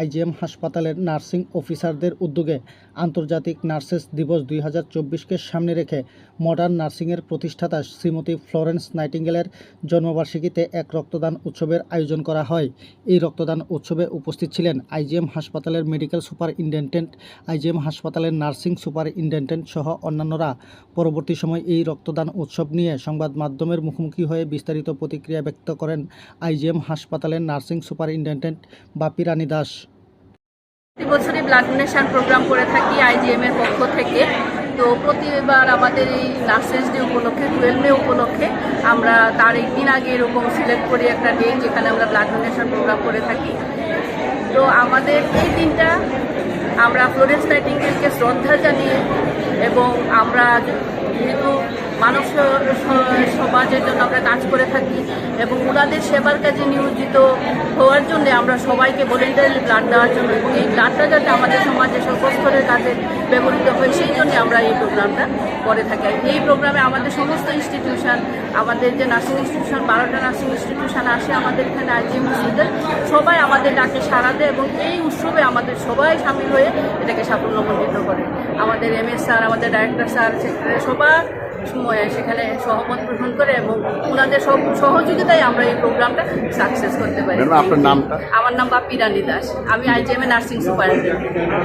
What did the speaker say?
IgM হাসপাতালের nursing অফিসারদের উদ্যোগে আন্তর্জাতিক নার্সেস দিবস 2024কে সামনে রেখে মডার্ন নার্সিংয়ের প্রতিষ্ঠাতা শ্রীমতী ফ্লোরেন্স নাইটিঙ্গেলের জন্মবার্ষিকীতে এক রক্তদান উৎসবের আয়োজন করা হয়। এই রক্তদান উৎসবে উপস্থিত ছিলেন আইজিএম হাসপাতালের মেডিকেল সুপারিনটেনডেন্ট, আইজিএম হাসপাতালের নার্সিং সুপারিনটেনডেন্ট সহ অন্যান্যরা। পরবর্তী সময় এই রক্তদান উৎসব নিয়ে সংবাদ মাধ্যমের মুখোমুখি হয়ে বিস্তারিত প্রতিক্রিয়া ব্যক্ত করেন আইজিএম হাসপাতালের নার্সিং সুপারিনটেনডেন্ট বাপি রানী দাস। প্রতি বছরই ব্লাড ডোনেশন প্রোগ্রাম করে থাকি আইজিএম এর পক্ষ থেকে। তো প্রতিবার আমাদের এই নার্সেস ডে উপলক্ষে 12 মে উপলক্ষে আমরা তার একদিন আগে এরকম সিলেক্ট করি একটা ডে যেখানে আমরা ব্লাড ডোনেশন প্রোগ্রাম করে থাকি। তো আমাদের এই দিনটা আমরা ফ্লোরেন্স নাইটিঙ্গেলকে শ্রদ্ধা জানিয়ে এবং আমরা যেহেতু মানব সমাজের জন্য আমরা কাজ করে থাকি এবং ওনাদের সেবার কাজে নিয়োজিত হওয়ার জন্য আমরা সবাইকে ভলেন্টারি ব্লাড দেওয়ার জন্য এবং এই ব্লাডটা যাতে আমাদের সমাজে সর্বস্তরের কাজে ব্যবহৃত হয় সেই জন্য আমরা এই প্রোগ্রামটা করে থাকি। এই প্রোগ্রামে আমাদের সমস্ত ইনস্টিটিউশন, আমাদের যে নার্সিং ইনস্টিটিউশন 12টা নার্সিং ইনস্টিটিউশন আসে আমাদের এখানে আইজিএম হসপিটাল, সবাই আমাদের ডাকে সাড়া দেয় এবং এই উৎসবে আমাদের সবাই সামিল হয়ে এটাকে সাফল্যমণ্ডিত করে। আমাদের এমএস স্যার, আমাদের ডাইরেক্টর স্যার, সেক্রেটারি সবার সময় সেখানে সহমত পোষণ করে এবং ওনাদের সব সহযোগিতায় আমরা এই প্রোগ্রামটা সাকসেস করতে পারি। আপনার নামটা? আমার নাম বাপি রানী দাস, আমি আইজিএম এর নার্সিং সুপারিনটেনডেন্ট।